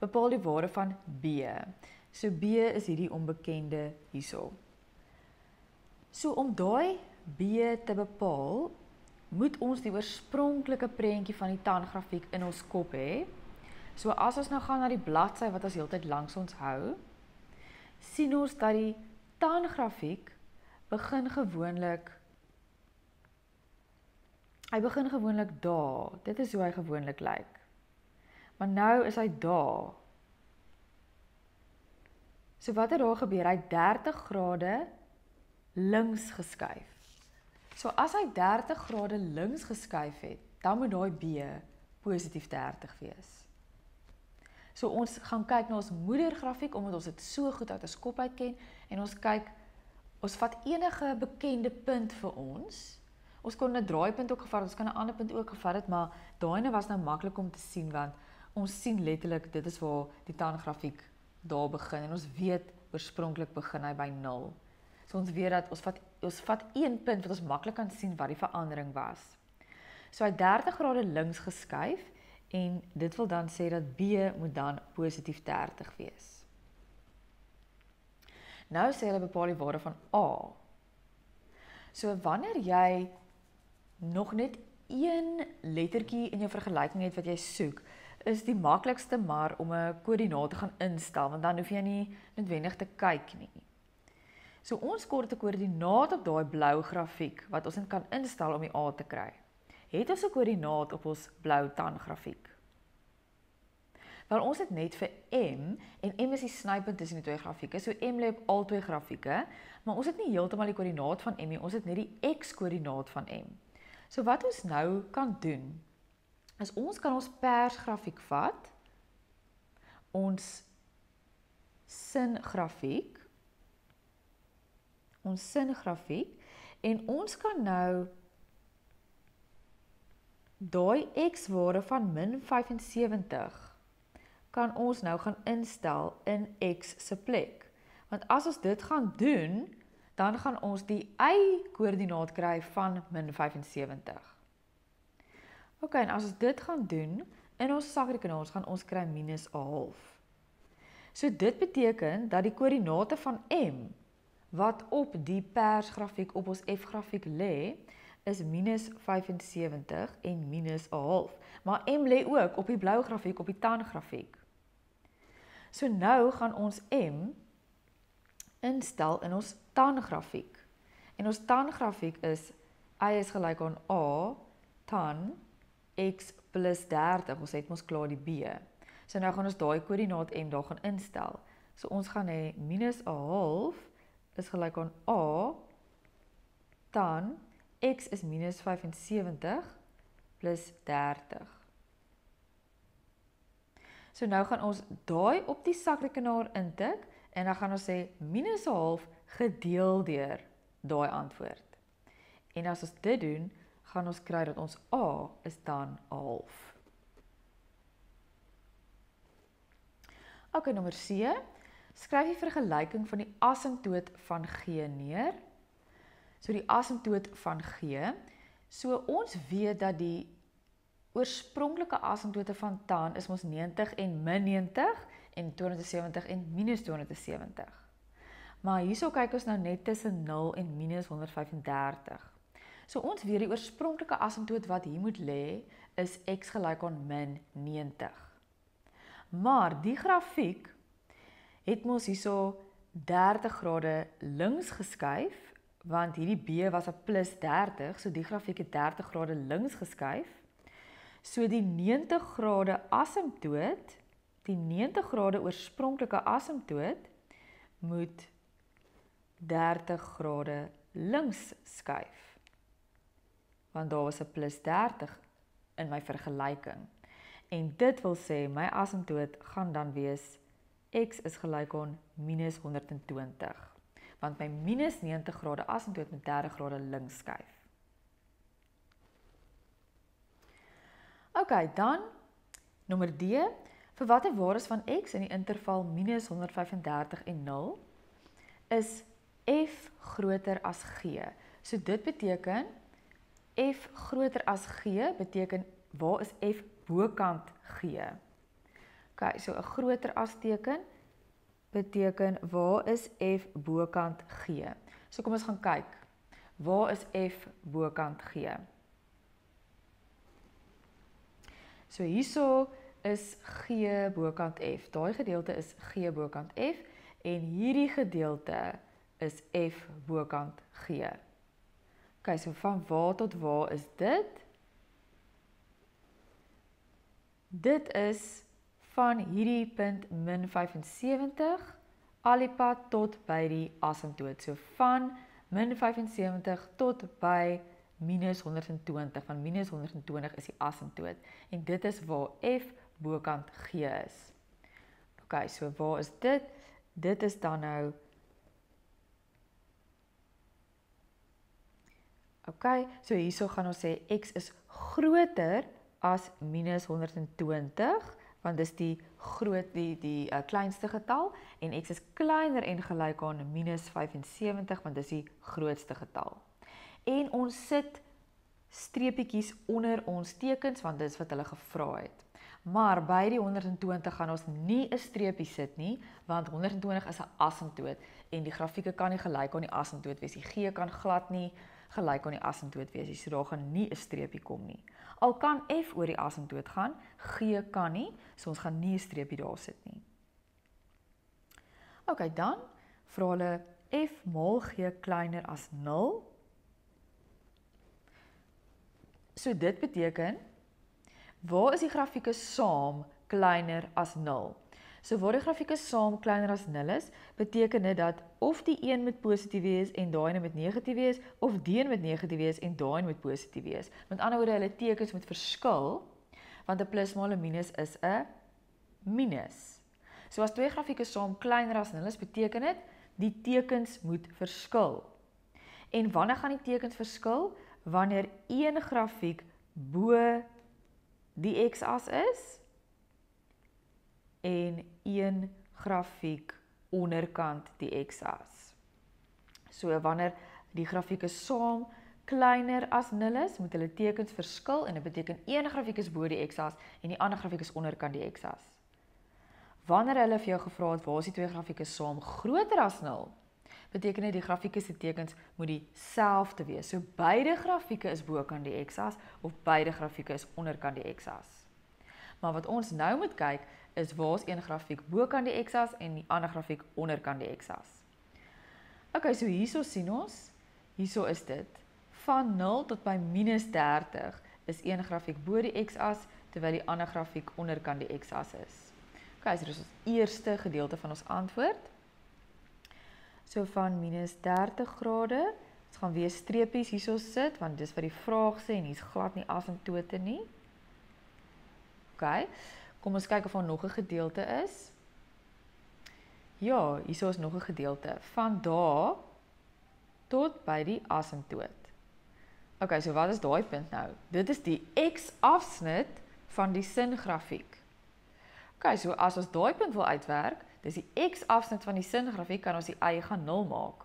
bepaal die waarde van B. So B is hierdie onbekende hierso. So om daai B te bepaal, moet ons die oorspronklike prentjie van die TAN-grafiek in ons kop hê. So as ons nou gaan na die bladsy wat ons heeltyd langs ons hou, sien ons dat die TAN-grafiek begin gewoonlik daar. Dit is hoe hy gewoonlik lyk. Maar nou is hy daar. So wat het daar gebeur? Hy het 30 grade links geskuif. So as hy 30 grade links geskuif het, dan moet daai B positief 30 wees. So ons gaan kyk na ons moedergrafiek, omdat ons dit so goed uit ons kop uit ken, en ons kyk, ons vat enige bekende punt vir ons. Ons kon 'n draaipunt ook gevat, ons kan 'n ander punt ook gevat het, maar daai was nou maklik om te sien, want ons sien letterlik, dit is waar die TAN-grafiek daar begin, en ons weet, oorspronklik begin hy by 0. So ons weet dat, ons vat een punt wat ons maklik kan sien wat die verandering was. So hy 30 grade links geskuif, en dit wil dan sê dat B moet dan positief 30 wees. Nou sê hulle bepaal die waarde van A. So wanneer jy nog net een lettertjie in jou vergelyking het wat jy soek, is die maklikste maar om 'n koördinaat te gaan instel, want dan hoef jy nie noodwendig te kyk nie. So ons kort 'n koördinaat op daai blou grafiek, wat ons kan instel om die A te kry. Het ons 'n koördinaat op ons blou TAN-grafiek? Wel, ons het net vir M, en M is die snypunt tussen die twee grafieke, so M lê op al twee grafieke, maar ons het nie heeltemal die koördinaat van M nie, ons het net die X-koördinaat van M. So wat ons nou kan doen, is ons kan ons persgrafiek vat, ons singrafiek, en ons kan nou daai X-waarde van min 75 kan ons nou gaan instel in X se plek. Want as ons dit gaan doen, dan gaan ons die Y-koördinaat kry van min 75. Ok, en as ons dit gaan doen, in ons sakrekenaars gaan ons kry minus 1/2. So dit beteken dat die koördinate van M, wat op die persgrafiek, op ons F-grafiek lê, is minus 75 en minus 1/2. Maar M lê ook op die blou grafiek, op die TAN-grafiek. So nou gaan ons M instel in ons TAN-grafiek. En ons TAN-grafiek is, Y is gelyk aan A, TAN, X plus 30, ons het mos klaar die B. So nou gaan ons daai koördinaat M daar gaan instel. So ons gaan hê minus 1/2 is gelyk aan A, TAN, X is minus 75 plus 30. So nou gaan ons daai op die sakrekenaar intik, en dan gaan ons sê minus 1/2 gedeel deur daai antwoord. En as ons dit doen, gaan ons kry dat ons A is dan 1/2. Ok, nommer C. Skryf die vergelyking van die asymptoot van G neer. So die asymptoot van G. So ons weet dat die oorspronklike asymptote van TAN is ons 90 en min 90 en 270 en minus 270. Maar hierso kyk ons nou net tussen 0 en minus 135. So ons weet die oorspronklike asymptoot wat hier moet lê is X gelyk aan min 90. Maar die grafiek het ons hierso 30 grade links geskuif, want hierdie B was 'n plus 30, so die grafiek het 30 grade links geskuif. So die 90 grade asymptoot, die 90 grade oorspronklike asymptoot, moet 30 grade links skuif. Want daar was 'n plus 30 in my vergelyking. En dit wil sê, my asymptoot gaan dan wees, X is gelyk aan minus 120. Want my minus 90 grade asymptoot met 30 grade links skuif. Ok, dan, nommer D, vir watter waardes van X in die interval minus 135 en 0, is F groter as G. So dit beteken, F groter as G, beteken, waar is F bokant G? OK, so 'n groter as teken beteken waar is F bokant G? So kom ons gaan kyk. Waar is F bokant G? So hierso is G bokant F. Daai gedeelte is G bokant F en hierdie gedeelte is F bokant G. OK, so van waar tot waar is dit? Dit is van hierdie punt min 75 al die pad tot by die asymptoot. So van min 75 tot by minus 120, van minus 120 is die asymptoot. En dit is waar F bokant G is. OK, so waar is dit? Dit is dan nou, OK, so hierso gaan ons sê X is groter as minus 120, want dis die kleinste getal, en X is kleiner en gelyk aan minus 75, want dis die grootste getal. En ons sit streepietjies onder ons tekens, want dis wat hulle gevra het. Maar by die 120 gaan ons nie 'n streepie sit nie, want 120 is 'n asymptoot, en die grafieke kan nie gelyk aan die asymptoot wees. Die G kan glad nie gelyk aan die asymptoot wees, so daar gaan nie 'n streepie kom nie. Al kan F oor die asymptoot gaan, G kan nie, so ons gaan nie 'n streepie daar sit nie. OK, dan vra hulle F maal G kleiner as 0. So dit beteken, waar is die grafieke saam kleiner as 0? So waar die grafieke saam kleiner as 0 is, beteken dit dat of die een moet positief wees en daai een moet negatief wees, of die een moet negatief wees en daai een moet positief wees. Met ander woorde, hulle tekens moet verskil, want 'n plus maal 'n minus is 'n minus. So as twee grafieke saam kleiner as 0 is, beteken dit, die tekens moet verskil. En wanneer gaan die tekens verskil? Wanneer een grafiek bo die x-as is, en een grafiek onderkant die x-as. So wanneer die grafieke saam kleiner as 0 is, moet hulle tekens verskil, en dit beteken een grafiek is bo die x-as en die ander grafiek is onderkant die x-as. Wanneer hulle vir jou gevra het, waar is die twee grafieke saam groter as 0, beteken dit die grafieke se tekens moet dieselfde wees. So beide grafieke is bokant die x-as of beide grafieke is onderkant die x-as. Maar wat ons nou moet kyk, is waar is een grafiek bokant die x-as en die ander grafiek onderkant die x-as. OK, so hierso sien ons, hierso is dit, van 0 tot by minus 30 is een grafiek bo die x-as, terwyl die ander grafiek onderkant die x-as is. OK, so dit is ons eerste gedeelte van ons antwoord. So van minus 30 grade, ons gaan weer streepies hierso sit, want dis wat die vraag sê, en hier's glad nie asymptote nie. OK, kom ons kyk of daar nog 'n gedeelte is. Ja, hierso is nog 'n gedeelte, van daar tot by die asymptoot. OK, so wat is daai punt nou? Dit is die x-afsnit van die singrafiek. OK, so as ons daai punt wil uitwerk, dis die x-afsnit van die singrafiek, kan ons die y gaan 0 maak.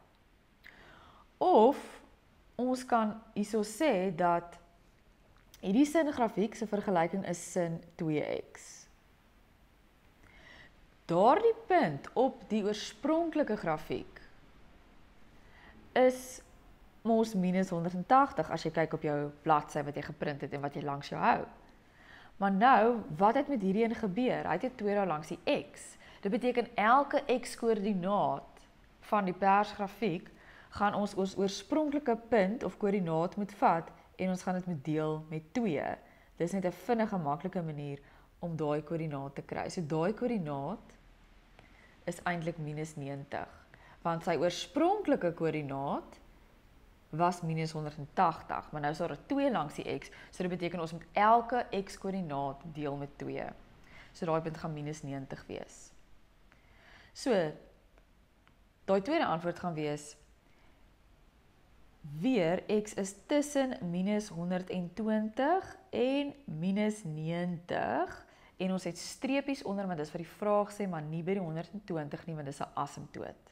Of ons kan hierso sê dat hierdie singrafiek se vergelyking is sin 2x. Daardie punt op die oorspronklike grafiek is mos minus 180 as jy kyk op jou bladsy wat jy geprint het en wat jy langs jou hou. Maar nou, wat het met hierdie een gebeur? Hy het dit 2 daar langs die x. Dit beteken elke x-koördinaat van die persgrafiek gaan ons oorspronklike punt of koördinaat moet vat en ons gaan dit moet deel met 2. Dis net 'n vinnige, maklike manier om daai koördinaat te kry. So daai koördinaat is eintlik minus 90, want sy oorspronklike koördinaat was minus 180, maar nou is daar 'n 2 langs die x, so dit beteken ons moet elke x-koördinaat deel met 2. So daai punt gaan minus 90 wees. So, daai tweede antwoord gaan wees, weer x is tussen minus 120 en minus 90, en ons het streepies onder, want dis wat die vraag sê, maar nie by die 120 nie, want dis 'n asymptoot.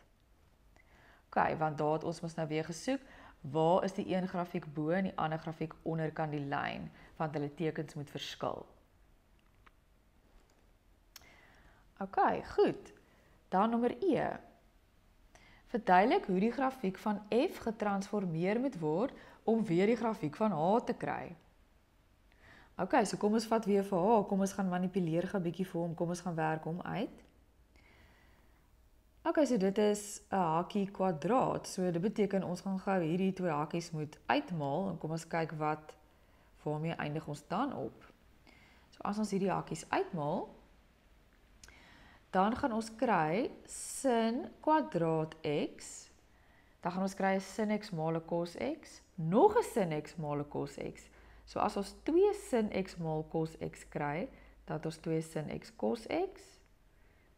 OK, want daar het ons mos nou weer gesoek, waar is die een grafiek bo en die ander grafiek onderkant die lyn, want hulle tekens moet verskil. OK, goed. Dan nommer E. Verduidelik hoe die grafiek van F getransformeer moet word om weer die grafiek van H te kry. OK, so kom ons vat weer vir H, kom ons gaan manipuleer gou 'n bietjie vir hom, kom ons gaan werk hom uit. OK, so dit is 'n hakie kwadraat, so dit beteken ons gaan gou hierdie twee hakies moet uitmaal, en kom ons kyk waarmee eindig ons dan op. So as ons hierdie hakies uitmaal, dan gaan ons kry sin kwadraat x, dan gaan ons kry sin x maal cos x, nog 'n sin x maal cos x. So as ons 2 sin x maal cos x kry, dan het ons 2 sin x cos x,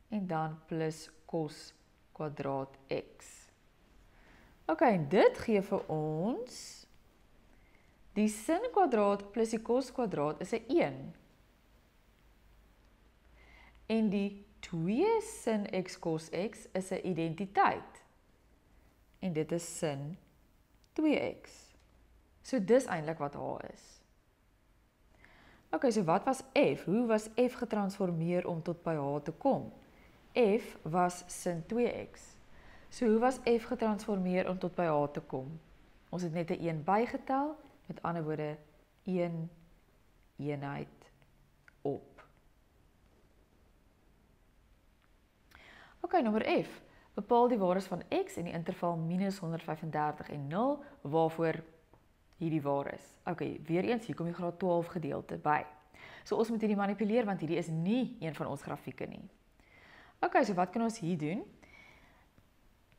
en dan plus cos kwadraat x. OK, en dit gee vir ons, die sin kwadraat plus die cos kwadraat is 'n 1. En die 2 sin x cos x is 'n identiteit. En dit is sin 2x. So dis eintlik wat H is. OK, so wat was F? Hoe was F getransformeer om tot by H te kom? F was sin 2x. So hoe was F getransformeer om tot by H te kom? Ons het net 'n 1 bygetel, met ander woorde 1 eenheid op. OK, nommer F. Bepaal die waardes van x in die interval minus 135 en 0, waarvoor hierdie waar is. OK, weer eens, hier kom die graad 12 gedeelte by. So ons moet hierdie manipuleer, want hierdie is nie een van ons grafieke nie. OK, so wat kan ons hier doen?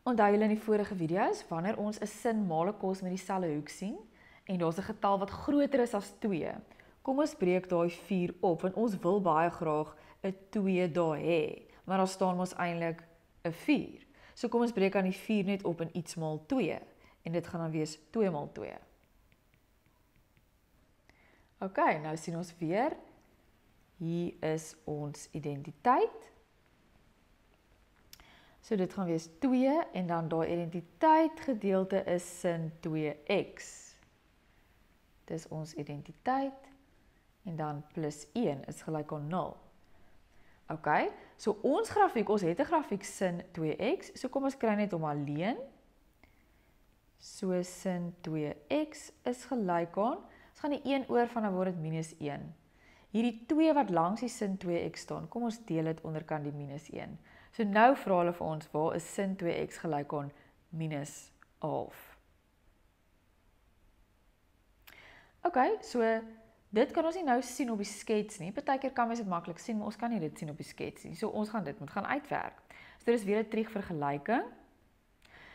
Onthou julle in die vorige video's, wanneer ons 'n sin maal 'n cos met dieselfde hoek sien, en daar's 'n getal wat groter is as 2, kom ons breek daai 4 op, want ons wil baie graag 'n 2 daar hê, maar daar staan ons eintlik 'n 4. So kom ons breek aan die 4 net op in iets maal 2, en dit gaan dan wees 2 maal 2. OK, nou sien ons weer, hier is ons identiteit. So dit gaan wees 2, en dan daai identiteit gedeelte is sin 2x. Dis ons identiteit, en dan plus 1 is gelyk aan 0. OK, so ons grafiek, ons het 'n grafiek sin 2x, so kom ons kry net hom alleen. So sin 2x is gelyk aan, ons gaan die 1 oor van, dan word dit minus 1. Hierdie 2 wat langs die sin 2x staan, kom ons deel dit onderkant die minus 1. So nou vra hulle vir ons, waar is sin 2x gelyk aan minus half? OK, so dit kan ons nie nou sien op die skets nie. Partykeer kan mens dit maklik sien, maar ons kan nie dit sien op die skets nie. So ons gaan dit moet gaan uitwerk. So dit is weer 'n triegvergelyking.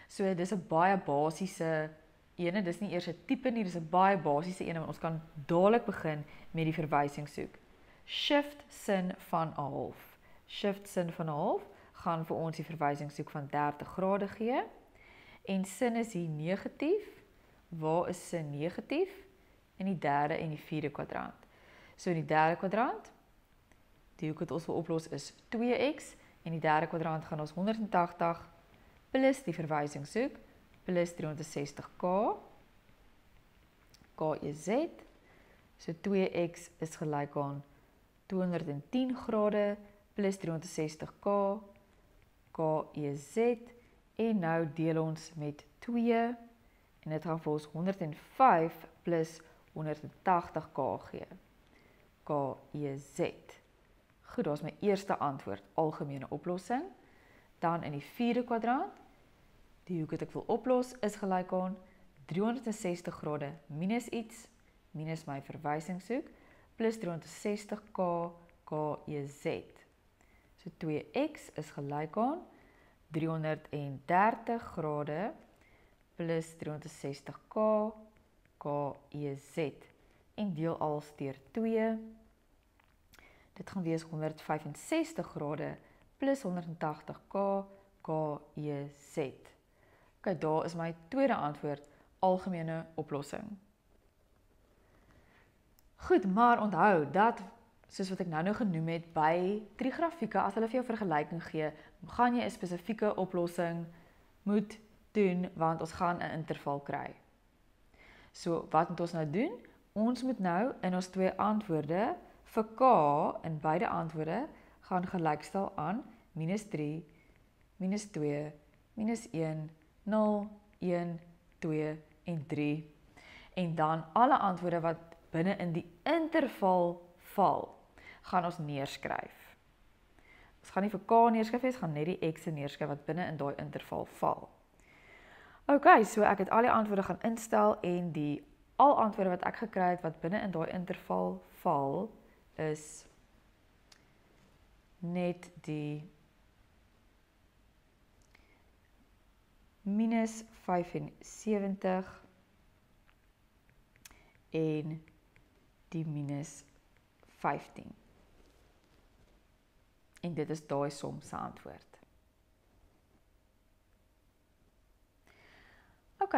So dis 'n baie basiese ene, dis nie eers 'n tipe nie, dis 'n baie basiese ene, want ons kan dadelik begin met die verwysing soek. Shift sin van 'n half. Shift sin van 'n half gaan vir ons die verwysing soek van 30 grade gee. En sin is hier negatief. Waar is sin negatief? In die derde en die vierde kwadrant. So in die derde kwadrant, die hoek wat ons wil oplos is 2x, en die derde kwadrant gaan ons 180 plus die verwysing soek, plus 360k, KEZ, so 2x is gelyk aan 210 grade, plus 360k, KEZ, en nou deel ons met 2, en dit gaan vir ons 105 plus 180k gee, KEZ. Goed, dat is my eerste antwoord, algemene oplossing. Dan in die vierde kwadrant, die hoek wat ek wil oplos, is gelyk aan 360 grade minus iets, minus my verwysingshoek, plus 360k, KEZ. So 2x is gelyk aan 330 grade plus 360k, KEZ, en deel alles deur 2. Dit gaan wees 165 grade plus 180k, KEZ. OK, daar is my tweede antwoord, algemene oplossing. Goed, maar onthou dat, soos wat ek nou genoem het, by trigrafieke, as hulle vir jou vergelyking gee, gaan jy 'n spesifieke oplossing moet doen, want ons gaan 'n interval kry. So, wat moet ons nou doen? Ons moet nou in ons twee antwoorde, vir k, in beide antwoorde, gaan gelykstel aan minus 3, minus 2, minus 1, 0, 1, 2 en 3. En dan alle antwoorde wat binne in die interval val, gaan ons neerskryf. Ons gaan nie vir K neerskryf, ons gaan net die X'e neerskryf wat binne in daai interval val. Ok, so ek het al die antwoorde gaan instel en die al antwoorde wat ek gekry het wat binne in daai interval val, is net die minus 75 en die minus 15. En dit is daai som se antwoord. Ok,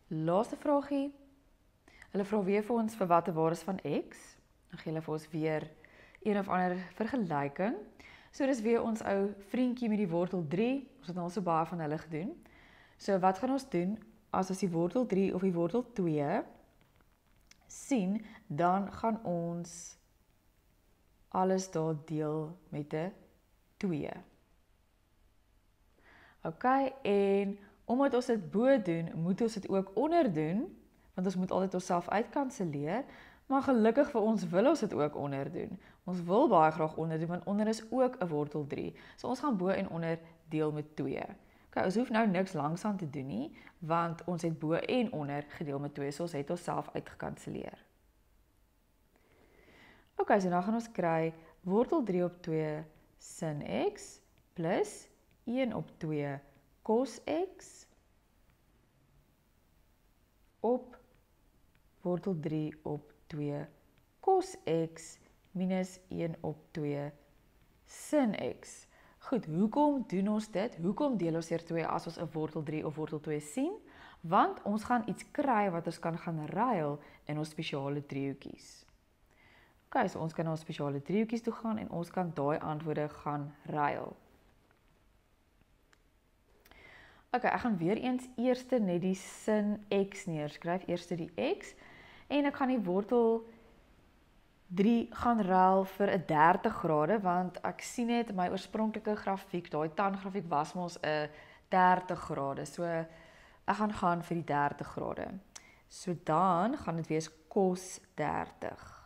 laaste vraagie. Hulle vra weer vir ons vir wat 'n waar is van X. Dan gee hulle vir ons weer een of ander vergelyking. So dis weer ons ou vriendjie met die wortel 3. Ons het al so baie van hulle gedoen. So wat gaan ons doen as ons die wortel 3 of die wortel 2 sien, dan gaan ons alles daar deel met 'n 2. Ok, en omdat ons dit bo doen, moet ons dit ook onder doen, want ons moet altyd onsself uitkanselleer, maar gelukkig vir ons wil ons dit ook onder doen. Ons wil baie graag onder doen, want onder is ook 'n wortel 3. So ons gaan bo en onder deel met 2. Ok, ons hoef nou niks langsaan te doen nie, want ons het bo en onder gedeel met 2, so ons het onsself uitgekanselleer. Ok, so dan gaan ons kry wortel 3 op 2 sin X plus 1 op 2 cos X op wortel 3 op 2 cos X minus 1 op 2 sin X. Goed, hoekom doen ons dit? Hoekom deel ons deur 2 as ons 'n wortel 3 of wortel 2 sien? Want ons gaan iets kry wat ons kan gaan ruil in ons spesiale driehoekies. Ok, so ons kan na ons spesiale driehoekies toe gaan en ons kan daai antwoorde gaan ruil. Ok, ek gaan weer eens eerste net die sin X neerskryf, eerste die X, en ek gaan die wortel 3 gaan ruil vir 'n 30 grade, want ek sien net my oorspronklike grafiek, daai tangrafiek was mos 'n 30 grade, so ek gaan vir die 30 grade. So dan gaan dit wees cos 30.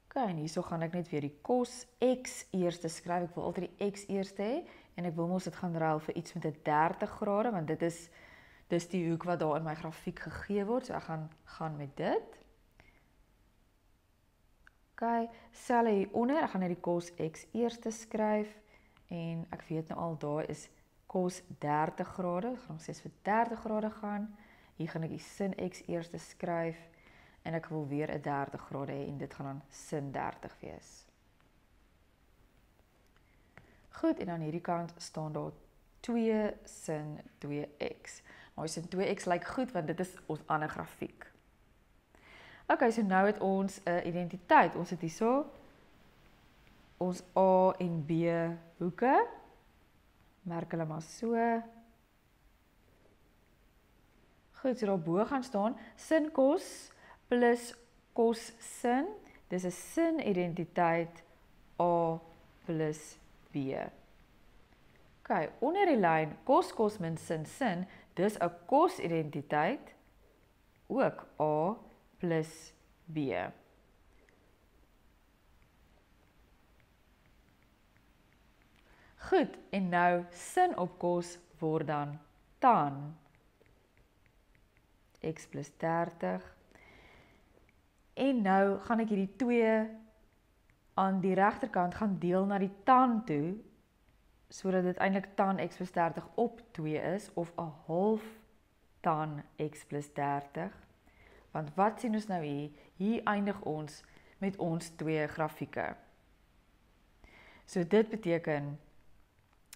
Ok, en hierso gaan ek net weer die cos X eerste skryf, ek wil altyd die X eerste hê, en ek wil mos dit gaan ruil vir iets met 'n 30 grade, want dit is die hoek wat daar in my grafiek gegee word, so ek gaan met dit. Ok, selfe hieronder, ek gaan net die cos X eerste skryf, en ek weet nou al, daar is cos 30 grade, ek gaan steeds vir 30 grade gaan, hier gaan ek die sin X eerste skryf, en ek wil weer 'n 30 grade hê, en dit gaan dan sin 30 wees. Goed, en aan hierdie kant staan daar 2 sin 2x. Maar sin 2x lyk goed, want dit is ons ander grafiek. Ok, so nou het ons 'n identiteit. Ons het hierso ons A en B hoeke. Merk hulle maar so. Goed, so daarbo gaan staan sin cos plus cos sin. Dis 'n sin identiteit A plus B. Ok, onder die lyn cos min sin, dis 'n cos identiteit ook A plus B. Goed, en nou sin op cos word dan tan x plus 30. En nou gaan ek hierdie 2 aan die regterkant gaan deel na die tan toe, sodat dit eintlik tan x plus 30 op 2 is, of 'n half tan x plus 30. Want wat sien ons nou hier? Hier eindig ons met ons 2 grafieke. So dit beteken,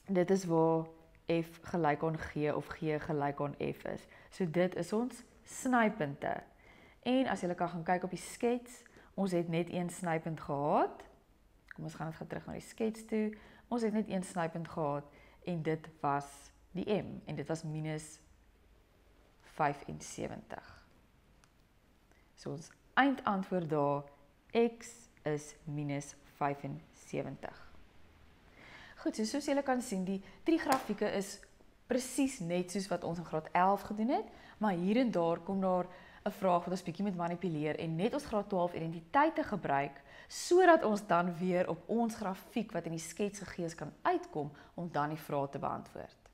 dit is waar f gelyk aan g of g gelyk aan f is. So dit is ons snypunte. En as julle kan gaan kyk op die skets, ons het net een snypunt gehad. Kom ons gaan net terug na die skets toe. Ons het net een snypunt gehad en dit was die m en dit was minus 75. So ons eindantwoord daar, x is minus 75. Goed, so soos julle kan sien, die 3 grafieke is presies net soos wat ons in graad 11 gedoen het, maar hier en daar kom daar 'n vraag wat ons bietjie moet manipuleer en net ons graad 12 identiteite gebruik, sodat ons dan weer op ons grafiek wat in die skets gegee is kan uitkom om dan die vrae te beantwoord.